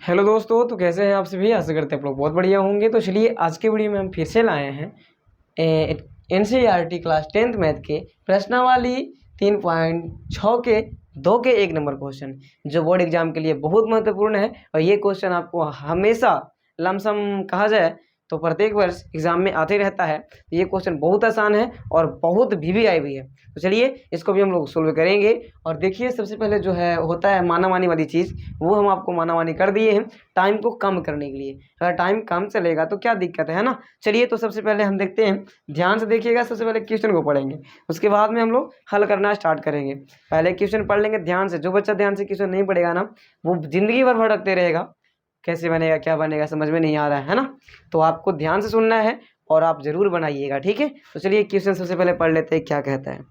Hello दोस्तों, तो कैसे हैं आप सभी। आशा करते हैं आप लोग बहुत बढ़िया होंगे। तो चलिए आज के वीडियो में हम फिर से लाए हैं NCERT क्लास 10th मैथ के प्रश्नावली 3.6 के 2 के 1 नंबर क्वेश्चन, जो बोर्ड एग्जाम के लिए बहुत महत्वपूर्ण है। और ये क्वेश्चन आपको हमेशा लमसम कहा जाए तो प्रत्येक वर्ष एग्जाम में आते रहता है। ये क्वेश्चन बहुत आसान है और बहुत VVI भी है। तो चलिए इसको भी हम लोग सोल्व करेंगे। और देखिए सबसे पहले जो है होता है मानामानी वाली चीज़, वो हम आपको मानामानी कर दिए हैं टाइम को कम करने के लिए। अगर टाइम कम चलेगा तो क्या दिक्कत है ना। चलिए तो सबसे पहले हम देखते हैं, ध्यान से देखिएगा। सबसे पहले क्वेश्चन को पढ़ेंगे, उसके बाद में हम लोग हल करना स्टार्ट करेंगे। पहले क्वेश्चन पढ़ लेंगे ध्यान से। जो बच्चा ध्यान से क्वेश्चन नहीं पढ़ेगा ना, वो जिंदगी भर भटकते रहेगा। कैसे बनेगा, क्या बनेगा, समझ में नहीं आ रहा है ना। तो आपको ध्यान से सुनना है और आप जरूर बनाइएगा, ठीक है। तो चलिए क्वेश्चन सबसे पहले पढ़ लेते हैं क्या कहता है।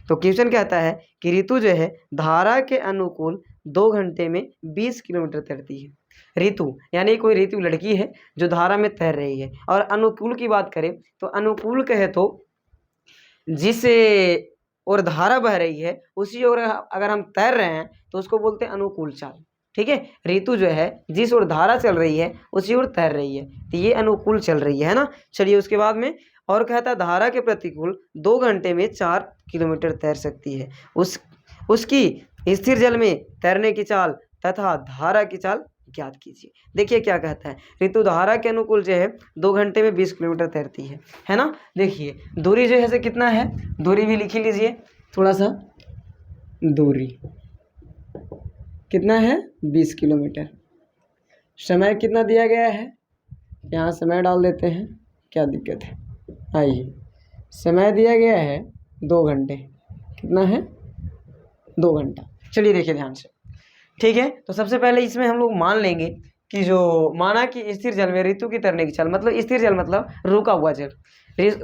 तो क्वेश्चन कहता है कि ऋतु जो है धारा के अनुकूल 2 घंटे में 20 किलोमीटर तैरती है। ऋतु यानी कोई ऋतु लड़की है जो धारा में तैर रही है। और अनुकूल की बात करें तो अनुकूल कहे तो जिसे और धारा बह रही है उसी ओर अगर हम तैर रहे हैं तो उसको बोलते हैं अनुकूल चाल, ठीक है। ऋतु जो है जिस ओर धारा चल रही है उसी ओर तैर रही है, तो ये अनुकूल चल रही है ना। चलिए उसके बाद में और कहता है धारा के प्रतिकूल 2 घंटे में 4 किलोमीटर तैर सकती है। उसकी स्थिर जल में तैरने की चाल तथा धारा की चाल ज्ञात कीजिए। देखिए क्या कहता है, ऋतु धारा के अनुकूल जो है 2 घंटे में 20 किलोमीटर तैरती है ना। देखिए दूरी जो है से कितना है, दूरी भी लिख लीजिए थोड़ा सा। दूरी कितना है, 20 किलोमीटर। समय कितना दिया गया है, यहाँ समय डाल देते हैं, क्या दिक्कत है। आइए समय दिया गया है 2 घंटे, कितना है 2 घंटा। चलिए देखिए ध्यान से, ठीक है। तो सबसे पहले इसमें हम लोग मान लेंगे कि जो माना कि स्थिर जल में ऋतु की तैरने की चाल, मतलब स्थिर जल मतलब रुका हुआ जल।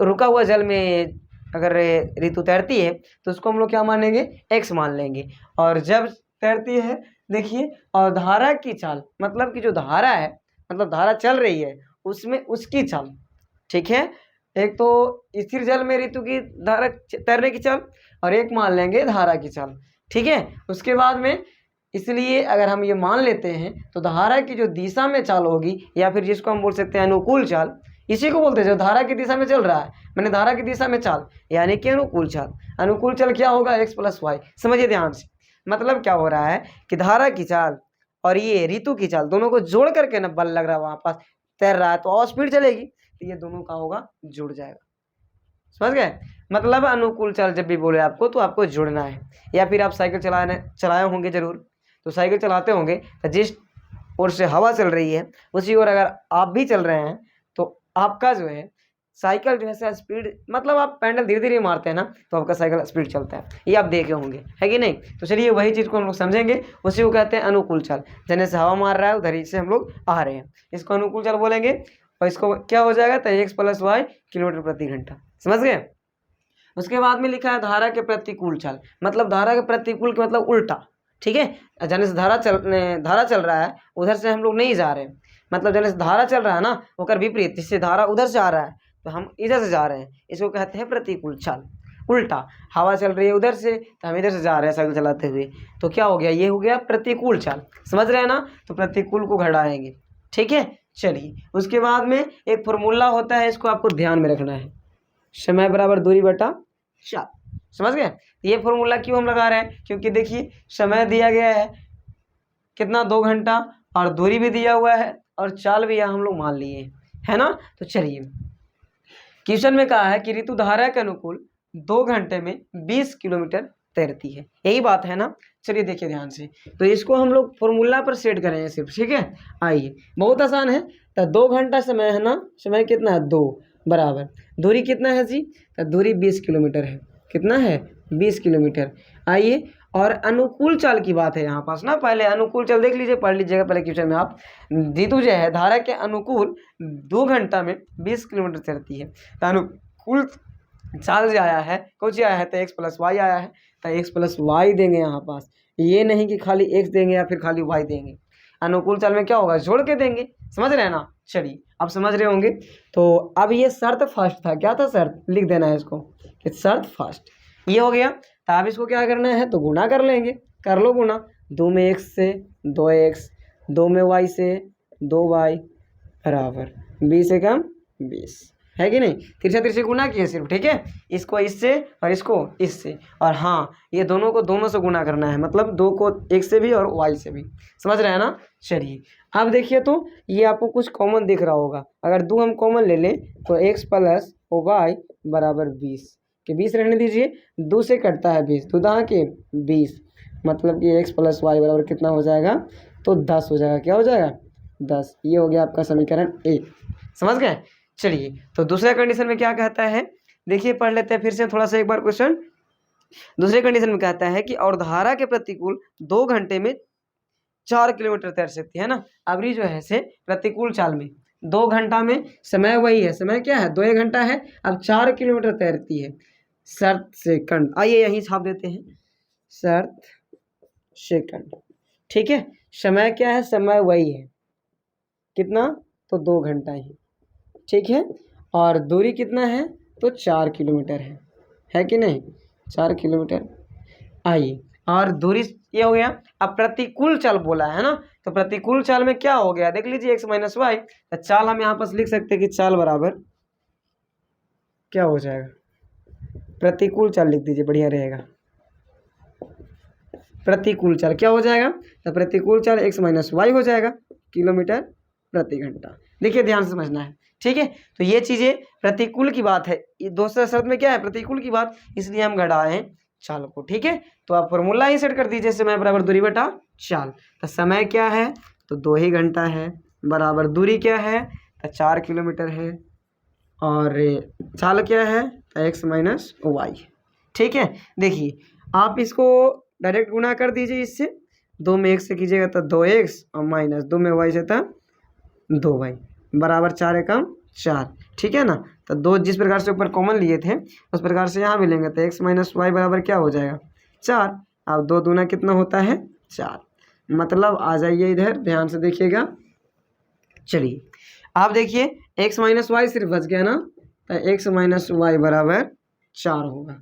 रुका हुआ जल में अगर ऋतु तैरती है तो उसको हम लोग क्या मानेंगे, x मान लेंगे। और जब तैरती है देखिए, और धारा की चाल मतलब कि जो धारा है, मतलब धारा चल रही है उसमें उसकी चाल, ठीक है। एक तो स्थिर जल में ऋतु की धारा तैरने की चाल और एक मान लेंगे धारा की चाल, ठीक है। उसके बाद में इसलिए अगर हम ये मान लेते हैं तो धारा की जो दिशा में चाल होगी, या फिर जिसको हम बोल सकते हैं अनुकूल चाल, इसी को बोलते हैं जो धारा की दिशा में चल रहा है, मैंने धारा की दिशा में चाल यानी कि अनुकूल चाल। अनुकूल चाल क्या होगा, x + y। समझिए ध्यान से, मतलब क्या हो रहा है कि धारा की चाल और ये ऋतु की चाल दोनों को जोड़ करके ना बल लग रहा है वहां पास, तैर रहा है तो और स्पीड चलेगी, तो ये दोनों का होगा जुड़ जाएगा। समझ गए, मतलब अनुकूल चाल जब भी बोले आपको तो आपको जुड़ना है। या फिर आप साइकिल चलाए होंगे जरूर, तो साइकिल चलाते होंगे तो जिस ओर से हवा चल रही है उसी ओर अगर आप भी चल रहे हैं तो आपका जो है साइकिल जो है स्पीड, मतलब आप पैडल धीरे धीरे मारते हैं ना तो आपका साइकिल स्पीड चलता है, ये आप देखे होंगे, है कि नहीं। तो चलिए वही चीज़ को हम लोग समझेंगे, उसी को कहते हैं अनुकूल चाल। जैसे से हवा मार रहा है उधर ही से हम लोग आ रहे हैं, इसको अनुकूल चाल बोलेंगे। और इसको क्या हो जाएगा, तो x + y किलोमीटर प्रति घंटा। समझ गए। उसके बाद में लिखा है धारा के प्रतिकूल चाल, मतलब धारा के प्रतिकूल के मतलब उल्टा, ठीक है। जने से धारा चल रहा है उधर से हम लोग नहीं जा रहे हैं, मतलब जने से धारा चल रहा है ना ओकर विपरीत, जिससे धारा उधर से आ रहा है तो हम इधर से जा रहे हैं, इसको कहते हैं प्रतिकूल चाल। उल्टा हवा चल रही है उधर से तो हम इधर से जा रहे हैं साइकिल चलाते हुए, तो क्या हो गया, ये हो गया प्रतिकूल चाल। समझ रहे हैं ना, तो प्रतिकूल को घटाएंगे, ठीक है। चलिए उसके बाद में एक फॉर्मूला होता है, इसको आपको ध्यान में रखना है, समय बराबर दूरी बटा चाल। समझ गए। ये फॉर्मूला क्यों हम लगा रहे हैं, क्योंकि देखिए समय दिया गया है कितना 2 घंटा, और दूरी भी दिया हुआ है और चाल भी यहाँ हम लोग मान लिए है ना। तो चलिए क्वेश्चन में कहा है कि ऋतु धारा के अनुकूल 2 घंटे में 20 किलोमीटर तैरती है, यही बात है ना। चलिए देखिए ध्यान से, तो इसको हम लोग फॉर्मूला पर सेट करेंगे सिर्फ, ठीक है। आइए बहुत आसान है। तो 2 घंटा समय है ना, समय कितना है 2 बराबर दूरी कितना है जी, तो दूरी 20 किलोमीटर है, कितना है 20 किलोमीटर। आइए और अनुकूल चाल की बात है यहाँ पास ना, पहले अनुकूल चाल देख लीजिए, पढ़ लीजिएगा पहले क्वेश्चन में आप। ऋतु जो है धारा के अनुकूल 2 घंटा में 20 किलोमीटर तैरती है, तो अनुकूल चाल जो आया है कुछ आया है तो x + y आया है, तो x + y देंगे यहाँ पास, ये नहीं कि खाली x देंगे या फिर खाली y देंगे। अनुकूल चाल में क्या होगा, जोड़ के देंगे। समझ रहे हैं ना, चलिए आप समझ रहे होंगे। तो अब ये शर्त फर्स्ट था, क्या था शर्त, लिख देना है इसको कि शर्त फर्स्ट, ये हो गया। तो अब इसको क्या करना है, तो गुणा कर लेंगे, कर लो गुणा, 2 में x से 2x 2 में y से 2y बराबर 20 से कम 20 है कि नहीं। तिरछा से गुना किए सिर्फ, ठीक है। इसको इससे और इसको इससे, और हाँ ये दोनों को दोनों से गुना करना है, मतलब 2 को 1 से भी और y से भी, समझ रहे हैं ना। चलिए अब देखिए, तो ये आपको कुछ कॉमन दिख रहा होगा। अगर 2 हम कॉमन ले लें तो x प्लस y बराबर 20 के 20 रहने दीजिए, 2 से कटता है 20, 2 दहा के 20, मतलब कि x प्लस वाई बराबर कितना हो जाएगा, तो 10 हो जाएगा। क्या हो जाएगा, 10। ये हो गया आपका समीकरण ए, समझ गए। चलिए तो दूसरे कंडीशन में क्या कहता है, देखिए पढ़ लेते हैं फिर से थोड़ा सा एक बार क्वेश्चन। दूसरे कंडीशन में कहता है कि और धारा के प्रतिकूल 2 घंटे में 4 किलोमीटर तैर सकती है ना। अबरी जो है से प्रतिकूल चाल में 2 घंटा में, समय वही है, समय क्या है 2 घंटा है, अब 4 किलोमीटर तैरती है शर्त सेकंड। आइए यहीं छाप देते हैं, शर्त सेकंड, ठीक है। समय क्या है, समय वही है, कितना, तो 2 घंटा ही, ठीक है। और दूरी कितना है, तो 4 किलोमीटर है कि नहीं, 4 किलोमीटर। आइए, और दूरी ये हो गया। अब प्रतिकूल चाल बोला है ना, तो प्रतिकूल चाल में क्या हो गया, देख लीजिए x माइनस वाई। तो चाल हम यहाँ पर लिख सकते हैं कि चाल बराबर क्या हो जाएगा, प्रतिकूल चाल लिख दीजिए, बढ़िया रहेगा। प्रतिकूल चाल क्या हो जाएगा, तो प्रतिकूल चाल x माइनस वाई हो जाएगा किलोमीटर प्रति घंटा। देखिए ध्यान से समझना है, ठीक है। तो ये चीज़ें प्रतिकूल की बात है, ये दूसरे शर्त में क्या है, प्रतिकूल की बात, इसलिए हम घटाए हैं चाल को, ठीक है। तो आप फॉर्मूला ही सेट कर दीजिए, समय बराबर दूरी बटा चाल। तो समय क्या है, तो 2 ही घंटा है, बराबर दूरी क्या है, तो 4 किलोमीटर है, और चाल क्या है, तो x माइनस वाई, ठीक है। देखिए आप इसको डायरेक्ट गुना कर दीजिए इससे, 2 में 1 से कीजिएगा तो 2x, और माइनस 2 में y से था 2y बराबर 4 एकम 4, ठीक है ना। तो 2 जिस प्रकार से ऊपर कॉमन लिए थे उस प्रकार से यहाँ भी लेंगे, तो x माइनस वाई बराबर क्या हो जाएगा, 4। अब 2 दूना कितना होता है, 4, मतलब आ जाइए इधर, ध्यान से देखिएगा। चलिए आप देखिए x माइनस वाई सिर्फ बच गया ना, तो x माइनस वाई बराबर 4 होगा,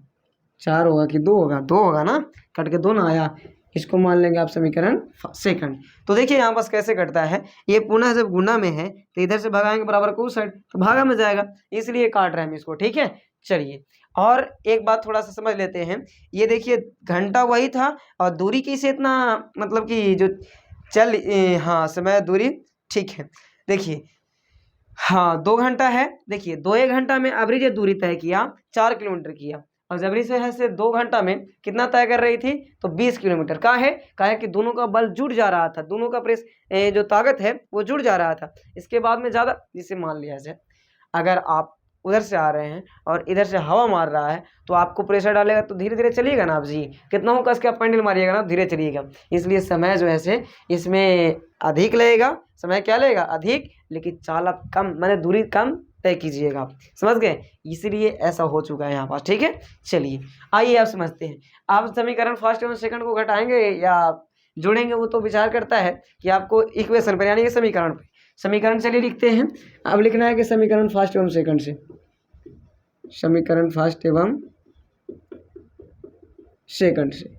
4 होगा कि 2 होगा, 2 होगा ना, कट के 2 ना आया, इसको मान लेंगे आप समीकरण सेकंड। तो देखिए यहाँ बस कैसे कटता है, ये पुनः जब गुना में है तो इधर से भगाएंगे बराबर को उस साइड, तो भागा में जाएगा, इसलिए काट रहे हैं हम इसको, ठीक है। चलिए और एक बात थोड़ा सा समझ लेते हैं, ये देखिए घंटा वही था और दूरी कैसे इतना, मतलब कि जो चल हाँ समय दूरी, ठीक है। देखिए हाँ 2 घंटा है, देखिए 2 घंटा में एवरेज दूरी तय किया 4 किलोमीटर किया, और जबरी से है से 2 घंटा में कितना तय कर रही थी, तो 20 किलोमीटर। का है कि दोनों का बल जुड़ जा रहा था, दोनों का प्रेस जो ताकत है वो जुड़ जा रहा था। इसके बाद में ज़्यादा, जिसे मान लिया जाए अगर आप उधर से आ रहे हैं और इधर से हवा मार रहा है तो आपको प्रेशर डालेगा तो धीरे धीरे चलिएगा ना आप जी, कितना हो कस के आप पैंडल मारिएगा ना, धीरे चलिएगा। इसलिए समय जो है से इसमें अधिक लगेगा, समय क्या लगेगा अधिक, लेकिन चाल आप कम, माने दूरी कम तय कीजिएगा आप, समझ गए, इसलिए ऐसा हो चुका है यहाँ पास, ठीक है। चलिए आइए आप समझते हैं, आप समीकरण फर्स्ट एवं सेकंड को घटाएंगे या जोड़ेंगे, वो तो विचार करता है कि आपको इक्वेशन पर यानी कि समीकरण पे। समीकरण चलिए लिखते हैं, अब लिखना है कि समीकरण फर्स्ट एवं सेकंड से, समीकरण फर्स्ट एवं सेकंड से।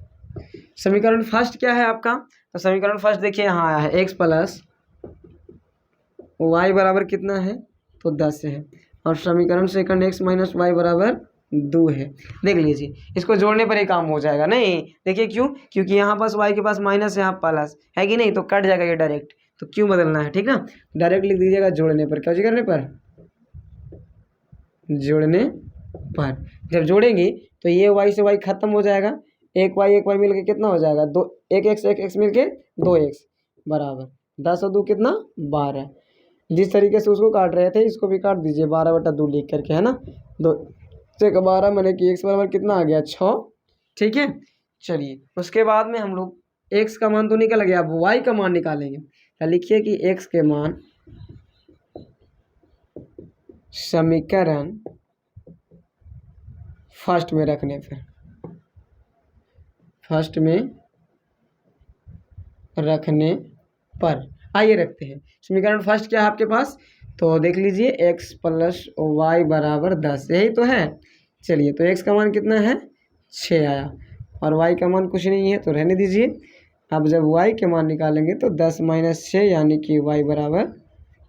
समीकरण फर्स्ट क्या है आपका, तो समीकरण फर्स्ट देखिए यहाँ आया है x प्लस वाई बराबर कितना है, तो 10 है, और समीकरण सेकंड x माइनस वाई बराबर 2 है। देख लीजिए इसको जोड़ने पर ही काम हो जाएगा, नहीं देखिए क्यों, क्योंकि यहाँ पास y के पास माइनस है, यहाँ प्लस है कि नहीं, तो कट जाएगा ये डायरेक्ट, तो क्यों बदलना है, ठीक ना, डायरेक्ट लिख दीजिएगा जोड़ने पर, क्या करने पर, जोड़ने पर। जब जोड़ेंगे तो ये y से y खत्म हो जाएगा, एक y मिलके कितना हो जाएगा, 2 एक x मिलके 2x बराबर 10 और 2 कितना 12। जिस तरीके से उसको काट रहे थे इसको भी काट दीजिए, 12/2 लिख करके, है ना, 2 से 12 मैंने कि x बराबर कितना आ गया 6, ठीक है। चलिए उसके बाद में हम लोग x का मान तो निकल गया, अब y का मान निकालेंगे। तो लिखिए कि x के मान समीकरण फर्स्ट में रखने पर, फर्स्ट में रखने पर, आइए रखते हैं। समीकरण फर्स्ट क्या है आपके पास, तो देख लीजिए x प्लस वाई बराबर 10, यही तो है। चलिए तो x का मान कितना है 6 आया, और y का मान कुछ नहीं है तो रहने दीजिए, अब जब y के मान निकालेंगे तो 10 - 6 यानी कि y बराबर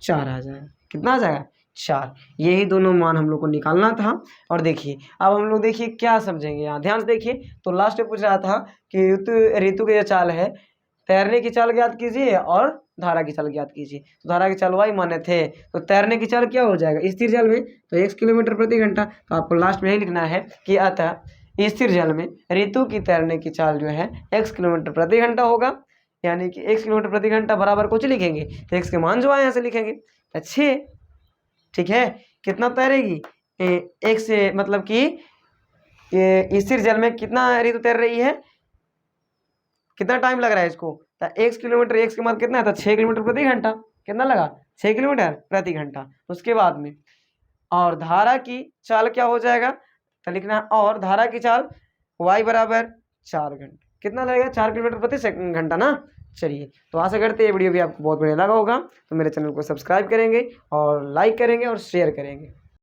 4 आ जाएगा। कितना आ जाएगा? 4। यही दोनों मान हम लोग को निकालना था। और देखिए अब हम लोग देखिए क्या समझेंगे, यहाँ ध्यान से देखिए। तो लास्ट में पूछ रहा था कि ऋतु की जो चाल है, तैरने की चाल ज्ञात कीजिए और धारा की चाल ज्ञात कीजिए। तो धारा की चाल y माने थे, तो तैरने की चाल क्या हो जाएगा स्थिर जल में, तो x किलोमीटर प्रति घंटा। तो आपको लास्ट में यही लिखना है कि अतः स्थिर जल में ऋतु की तैरने की चाल जो है x किलोमीटर प्रति घंटा होगा, यानी कि x किलोमीटर प्रति घंटा बराबर कुछ लिखेंगे तो x के मान जो आए यहाँ से लिखेंगे 6। ठीक है, कितना तैरेगी x से, मतलब कि ये स्थिर जल में कितना ऋतु तैर रही है, कितना टाइम लग रहा है इसको, तो x किलोमीटर, x के मान कितना है, तो 6 किलोमीटर प्रति घंटा। कितना लगा? 6 किलोमीटर प्रति घंटा। उसके बाद में और धारा की चाल क्या हो जाएगा, तो लिखना है और धारा की चाल y बराबर 4 घंटे। कितना लगेगा? 4 किलोमीटर प्रति घंटा ना। चलिए, तो आशा करते हैं ये वीडियो भी आपको बहुत बढ़िया लगा होगा। तो मेरे चैनल को सब्सक्राइब करेंगे और लाइक करेंगे और शेयर करेंगे।